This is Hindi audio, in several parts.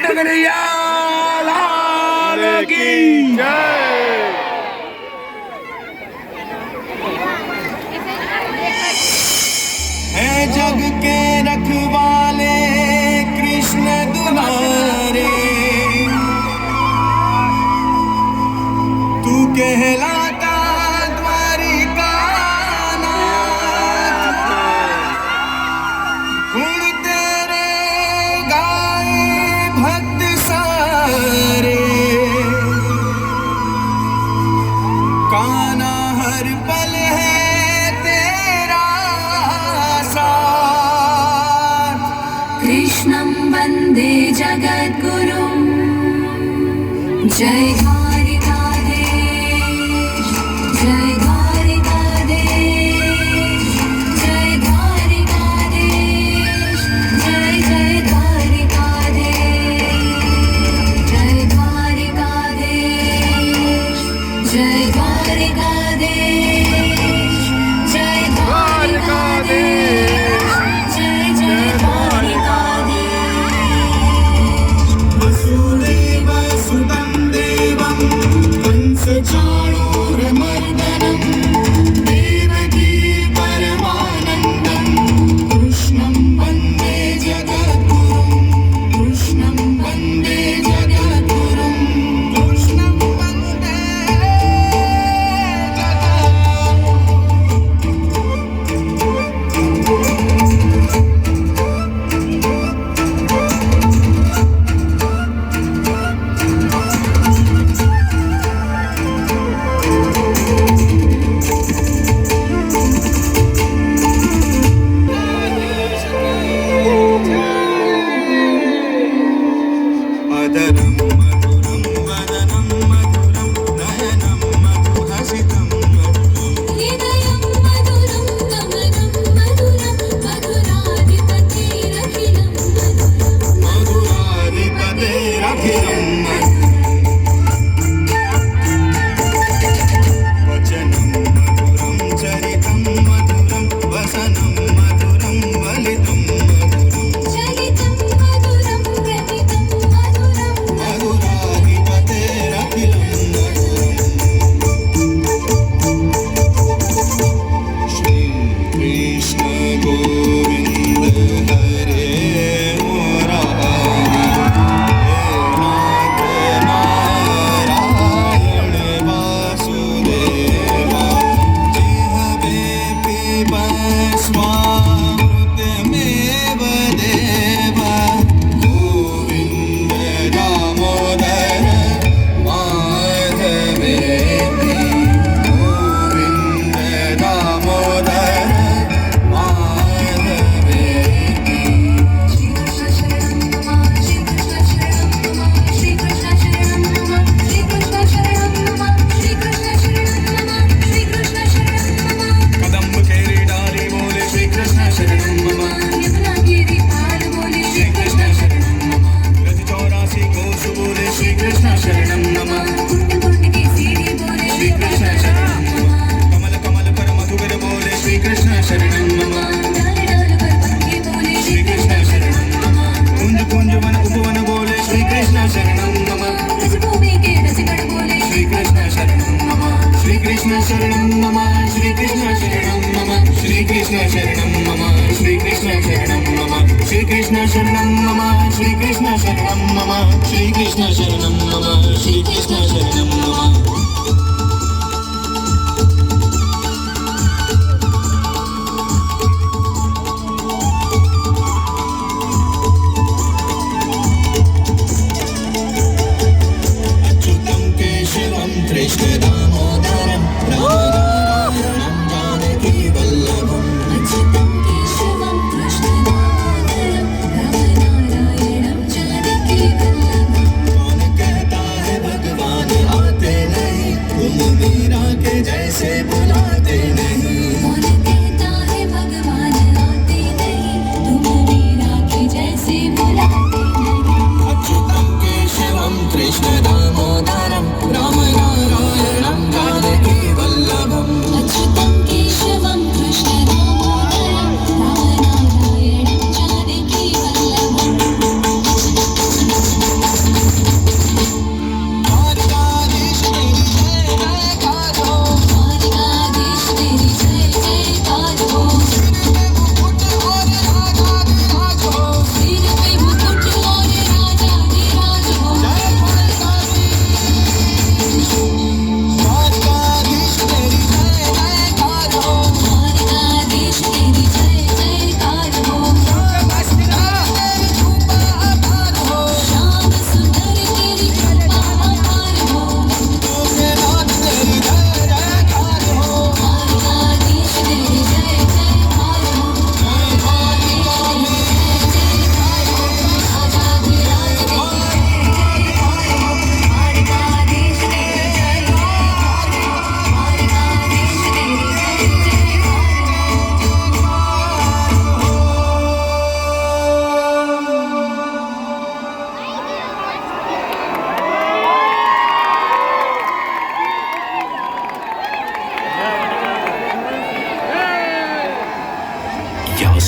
कन्हैया लाल की जय। है जग के रखवाले कृष्ण दुलारे, तू कहलाता द्वारिका नाथ। गुण तेरे गाए भक्त सारे, कान्हा हर पल है तेरा साथ। कृष्णं वन्दे जगद्गुरुं, जय द्वारिकाधीश, जय द्वारिकाधीश, जय द्वारिकाधीश, जय जय द्वारिकाधीश, जय द्वारिकाधीश, जय द्वारिकाधीश, जय द्वारिकाधीश, जय जय द्वारिकाधीश। वसुदेव सुतं देवं कंसचाणूरमर्दनं, देवकी परमानन्दं कृष्णं वन्दे जगद्गुरुं, कृष्णं वन्दे जगद्गुरुं, कृष्णं वन्दे अदरं मधुरं वदनं मधुरं नयनं मधुहसितं मधुरं, हृदयं मधुरं कमलं मधुरं, मधुराधिपतिरखिलं मधुरं, मधुराधिपतेरखिलं मधुरं, वचनं मधुरं चरितं मधुरं, वसनं मधुरं वलितं मधुरं, चलितं मधुरं प्रमितं मधुरं, मधुराधिपतेरखिलं मधुरं। श्री कृष्ण गोविंद हरे मुरारी, हे नाथ नारायण वासुदेवा, जिह्वे पिबस्वामृतमेव देवा, गोविन्द दामोदर माधवेति, गोविन्द दामोदर माधवेति। श्री कृष्ण शरणं मम, श्री कृष्ण शरणं मम, श्री कृष्ण शरणं मम, श्री कृष्ण शरणं मम, श्री कृष्ण शरणं मम, श्री कृष्ण शरणं मम। कदम्ब केरी डाली बोले श्री कृष्ण शरणं मम, यमुना गिरि पार बोले श्री कृष्ण शरणं मम, गज 84 कोस बोले श्री कृष्ण शरणं मम, कुंड कुंड की सीढ़ी बोले श्री कृष्ण शरणं मम, कमल कमल पर मधुकर बोले श्री कृष्ण शरणं मम, डाल डाल पर पंखी बोले श्री कृष्ण शरणं मम, कुंज कुंज वन उपवन बोले श्री कृष्ण शरणं मम, रजभूमि के रजगढ़ बोले श्री कृष्ण शरणं मम, श्री कृष्ण शरणं मम, श्री कृष्ण शरणं मम, श्री कृष्ण शरणं मम, श्री कृष्ण शरणं मम, श्री कृष्ण शरणं मम, श्री कृष्ण शरणं मम, श्री कृष्ण शरणं मम, श्री कृष्ण शरणं मम। अच्युतं केशवं कृष्ण दामोदरं रामनारायणं जानकी वल्लभम्, अच्युतं केशवं कृष्ण दामोदरं, रामनारायणं जानकी वल्लभं। कौन कहता है भगवान आते नहीं,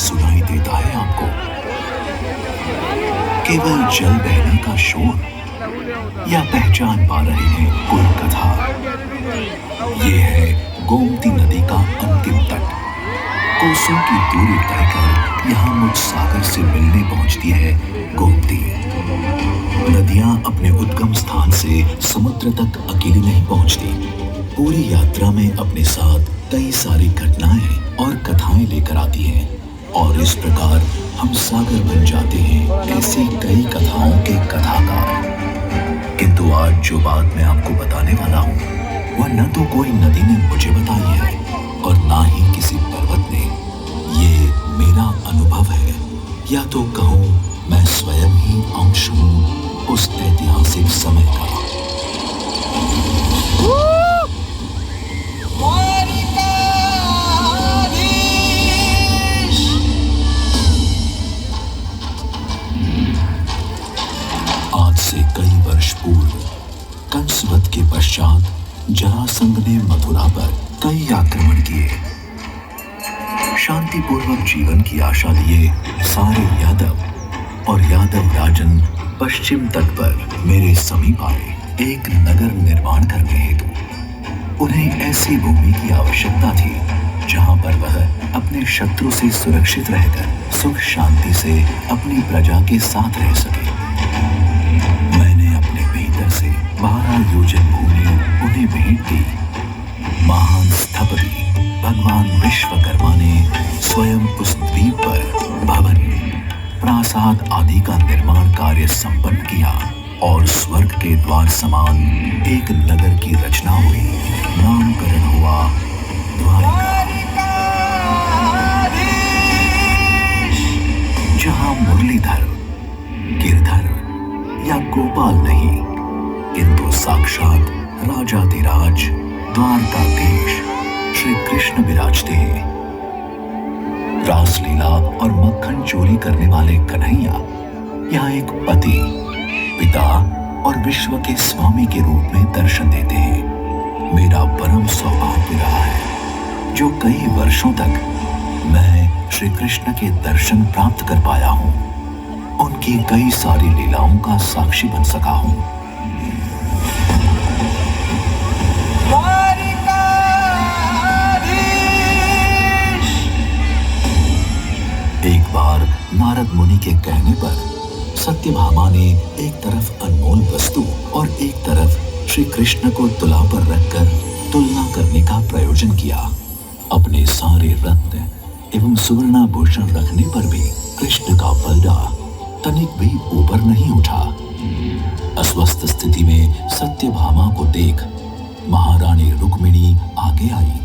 सुनाई देता है आपको? केवल जल बहने का शोर, या पहचान पा रहे हैं कोई कथा? ये है गोमती नदी का अंतिम तट। कोसों की दूरी तय कर यहाँ मुझ सागर से मिलने पहुंचती है गोमती। नदियां अपने उद्गम स्थान से समुद्र तक अकेली नहीं पहुंचती। पूरी यात्रा में अपने साथ कई सारी घटनाएं और कथाएं लेकर आती हैं, और इस प्रकार हम सागर बन जाते हैं ऐसी कई कथाओं के कथाकार। किंतु आज जो बात मैं आपको बताने वाला हूँ, वह न तो कोई नदी ने मुझे बताई है और ना ही किसी पर्वत ने। ये मेरा अनुभव है, या तो कहूँ मैं स्वयं ही अंश हूँ उस ऐतिहासिक समय का। आज से कई वर्ष पूर्व कंसवध के पश्चात जरासंध ने मथुरा पर कई आक्रमण किए। शांतिपूर्वक जीवन की आशा लिए सारे यादव और यादव राजन पश्चिम तट पर मेरे समीप आए एक नगर निर्माण करने हेतु। उन्हें ऐसी भूमि की आवश्यकता थी जहां पर वह अपने शत्रु से सुरक्षित रहकर सुख शांति से अपनी प्रजा के साथ रह सके। मैंने अपने भीतर से 12 योजन भूमि उन्हें भेंट दी। महान स्थपति भगवान विश्वकर्मा ने स्वयं उस द्वीप पर भवन, प्रासाद आदि का निर्माण कार्य संपन्न किया और स्वर्ग के द्वार समान एक नगर की रचना हुई। नामकरण हुआ द्वारिका, जहां मुरलीधर, गिरधर या गोपाल नहीं, किंतु साक्षात राजाधिराज द्वारकाधीश श्री कृष्ण विराजते हैं। रासलीला और मक्खन चोरी करने वाले कन्हैया यहाँ एक पति, पिता और विश्व के स्वामी के रूप में दर्शन देते हैं। मेरा परम सौभाग्य रहा है जो कई वर्षों तक मैं श्री कृष्ण के दर्शन प्राप्त कर पाया हूँ, उनकी कई सारी लीलाओं का साक्षी बन सका हूँ। एक बार नारद मुनि के कहने पर सत्यभामा ने एक तरफ अनमोल वस्तु और एक तरफ श्री कृष्ण को तुला पर रखकर तुलना करने का प्रयोजन किया। अपने सारे रत्न एवं सुवर्णाभूषण रखने पर भी कृष्ण का पलड़ा तनिक भी ऊपर नहीं उठा। अस्वस्थ स्थिति में सत्यभामा को देख महारानी रुक्मिणी आगे आई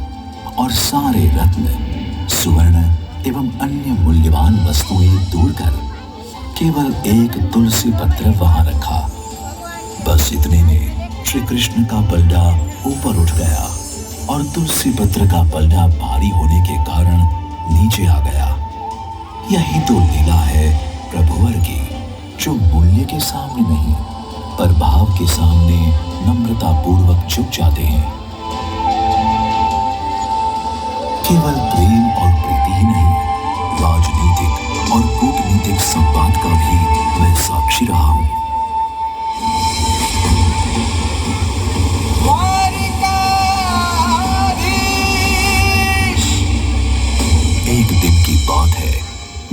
और सारे रत्न, सुवर्ण एवं अन्य मूल्यवान वस्तुएं दूर कर केवल एक तुलसी पत्र वहां रखा। बस इतने में श्री कृष्ण का पलड़ा ऊपर उठ गया और तुलसी पत्र का पलड़ा भारी होने के कारण नीचे आ गया। यही तो लीला है प्रभुवर की, जो मूल्य के सामने नहीं पर भाव के सामने नम्रता पूर्वक झुक जाते हैं। केवल प्रेम और प्रीति ही नहीं, राजनीतिक और कूटनीतिक संवाद का भी मैं साक्षी रहा हूं। एक दिन की बात है,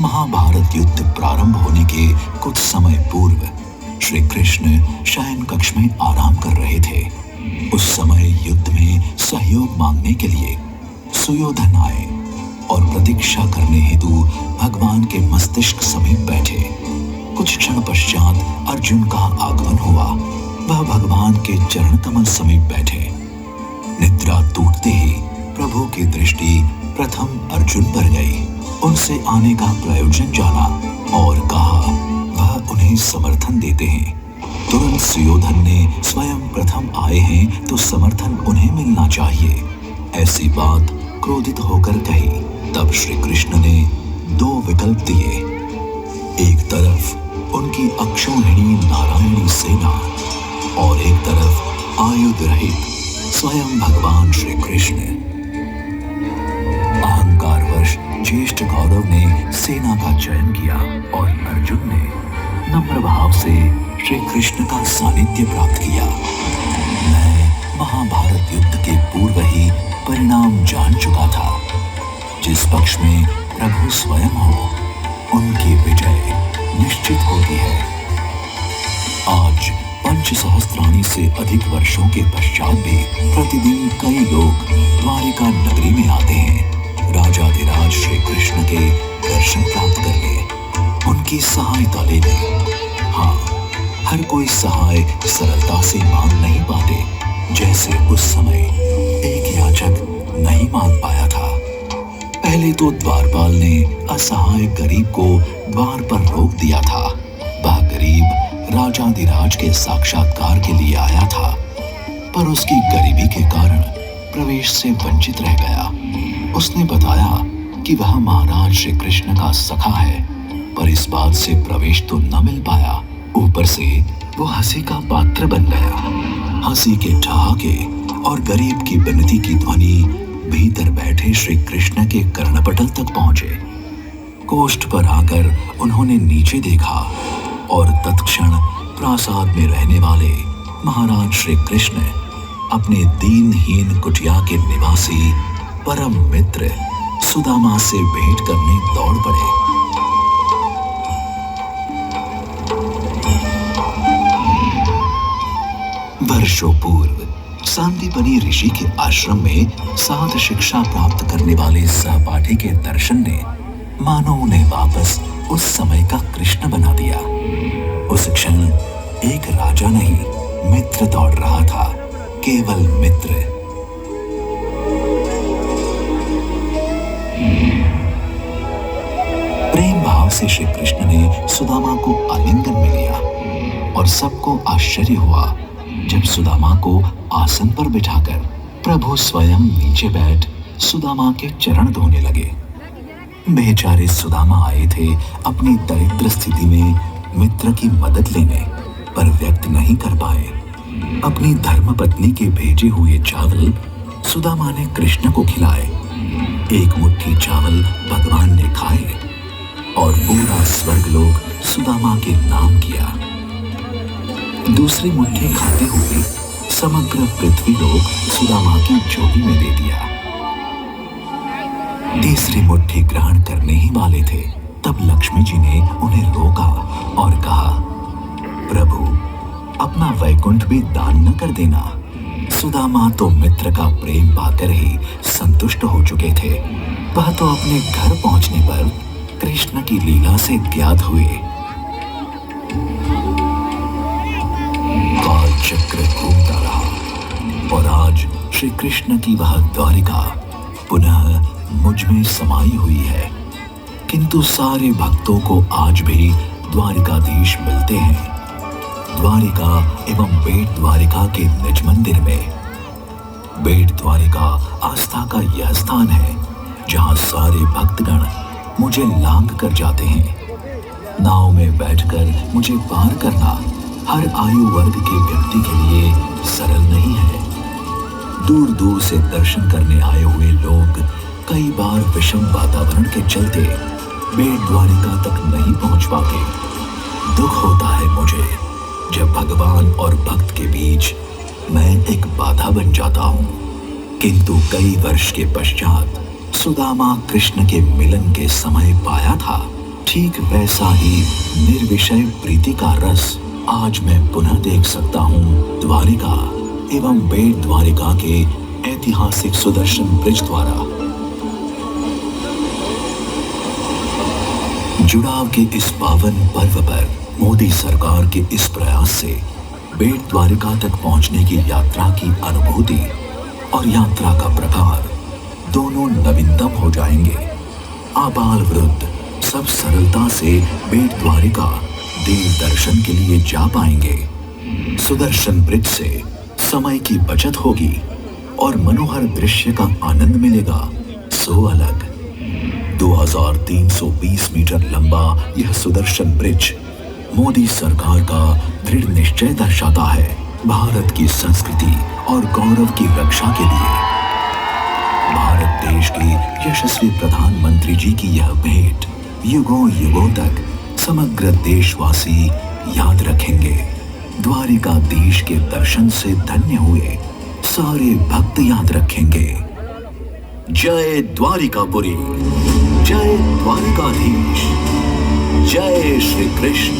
महाभारत युद्ध प्रारंभ होने के कुछ समय पूर्व श्री कृष्ण शयन कक्ष में आराम कर रहे थे। उस समय युद्ध में सहयोग मांगने के लिए सुयोधन आए और प्रतीक्षा करने हेतु भगवान के मस्तिष्क समीप बैठे। कुछ क्षण पश्चात अर्जुन का आगमन हुआ। वह भगवान के चरण कमल समीप बैठे। निद्रा टूटते ही प्रभु की दृष्टि प्रथम अर्जुन पर गई। उनसे आने का प्रयोजन जाना और कहा वह उन्हें समर्थन देते हैं। तुरंत सुयोधन ने स्वयं प्रथम आए हैं तो समर्थन उन्हें मिलना चाहिए, ऐसी बात क्रोधित होकर कही। तब श्री कृष्ण ने 2 विकल्प दिए। एक तरफ उनकी अक्षौहिणी नारायणी सेना और एक तरफ आयुध रहित स्वयं भगवान श्री कृष्ण। अहंकारवश वर्ष ज्येष्ठ गौरव ने सेना का चयन किया और अर्जुन ने नम्र भाव से श्री कृष्ण का सानिध्य प्राप्त किया। मैं महाभारत युद्ध के पूर्व ही परिणाम जान चुका था। जिस पक्ष में प्रभु स्वयं हो, उनकी विजय निश्चित होती है। आज 5 सहस्त्राणी से अधिक वर्षों के पश्चात भी प्रतिदिन कई लोग द्वारिका नगरी में आते हैं राजाधिराज श्री कृष्ण के दर्शन प्राप्त करने, उनकी सहायता लेने। हाँ, हर कोई सहाय सरलता से मांग नहीं पाते, जैसे उस समय एक याचक नहीं मांग पाया था। पहले तो द्वारपाल ने असहाय गरीब को द्वार पर रोक दिया था। वह गरीब राजाधिराज के साक्षात्कार के लिए आया था, पर उसकी गरीबी के कारण प्रवेश से वंचित रह गया। उसने बताया कि वह महाराज श्री कृष्ण का सखा है, पर इस बात से प्रवेश तो न मिल पाया। ऊपर से वो हंसी का पात्र बन गया। हंसी के ठहाके और गरीब की विनती की ध्वनि भीतर बैठे श्री कृष्ण के कर्णपटल तक पहुंचे। कोष्ठ पर आकर उन्होंने नीचे देखा और तत्क्षण प्रासाद में रहने वाले महाराज श्री कृष्ण अपने दीनहीन कुटिया के निवासी परम मित्र सुदामा से भेंट करने दौड़ पड़े। वर्षों पूर्व सांदीपनी ऋषि के आश्रम में 7 शिक्षा प्राप्त करने वाले सहपाठी के दर्शन ने मानो उन्हें वापस उस समय का कृष्ण बना दिया। उस क्षण एक राजा नहीं, मित्र दौड़ रहा था, केवल मित्र। प्रेम भाव से श्री कृष्ण ने सुदामा को आलिंगन में लिया और सबको आश्चर्य हुआ जब सुदामा को आसन पर बिठाकर प्रभु स्वयं नीचे बैठ सुदामा के चरण धोने लगे। बेचारे सुदामा आए थे अपनी दरिद्र स्थिति में मित्र की मदद लेने, पर व्यक्त नहीं कर पाए। अपनी धर्मपत्नी के भेजे हुए चावल सुदामा ने कृष्ण को खिलाए। एक मुट्ठी चावल भगवान ने खाए और पूरा स्वर्गलोक सुदामा के नाम किया। दूसरी मुट्ठी खाते हुए समग्र पृथ्वी लोक सुदामा की झोली में दे दिया। तीसरी मुट्ठी ग्रहण करने ही वाले थे, तब लक्ष्मी जी ने उन्हें रोका और कहा, प्रभु अपना वैकुंठ भी दान न कर देना। सुदामा तो मित्र का प्रेम पाकर ही संतुष्ट हो चुके थे। वह तो अपने घर पहुंचने पर कृष्ण की लीला से ज्ञात हुए। काल चक्र घूमता रहा और आज श्री कृष्ण की वह द्वारिका पुनः मुझ में समाई हुई है। किंतु सारे भक्तों को आज भी द्वारिकाधीश मिलते हैं। द्वारिका एवं बेट द्वारिका के निज मंदिर में। बेट द्वारिका आस्था का यह स्थान है जहां सारे भक्तगण मुझे लांग कर जाते हैं। नाव में बैठकर मुझे पार करना हर आयु वर्ग के व्यक्ति के लिए सरल नहीं है। दूर दूर से दर्शन करने आए हुए लोग कई बार विषम वातावरण के चलते बेट द्वारिका तक नहीं पहुंच पाते। दुख होता है मुझे जब भगवान और भक्त के बीच मैं एक बाधा बन जाता हूं। किंतु कई वर्ष के पश्चात सुदामा कृष्ण के मिलन के समय पाया था, ठीक वैसा ही निर्विषय प्रीति का रस आज मैं पुनः देख सकता हूँ द्वारिका एवं बेट द्वारिका के ऐतिहासिक सुदर्शन ब्रिज द्वारा। जुड़ाव के इस पावन पर्व पर मोदी सरकार के इस प्रयास से बेट द्वारिका तक पहुंचने की यात्रा की अनुभूति और यात्रा का प्रकार दोनों नवीनतम हो जाएंगे। आबाल वृद्ध सब सरलता से बेट द्वारिका देव दर्शन के लिए जा पाएंगे। सुदर्शन ब्रिज से समय की बचत होगी और मनोहर दृश्य का आनंद मिलेगा। सो अलग 2320 मीटर लंबा यह सुदर्शन ब्रिज मोदी सरकार का दृढ़ निश्चय दर्शाता है भारत की संस्कृति और गौरव की रक्षा के लिए। भारत देश की यशस्वी प्रधानमंत्री जी की यह भेंट युगों युगों तक समग्र देशवासी याद रखेंगे। द्वारिकाधीश के दर्शन से धन्य हुए सारे भक्त याद रखेंगे। जय द्वारिकापुरी, जय द्वारिकाधीश, जय श्री कृष्ण।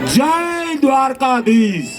जय द्वारकाधीश।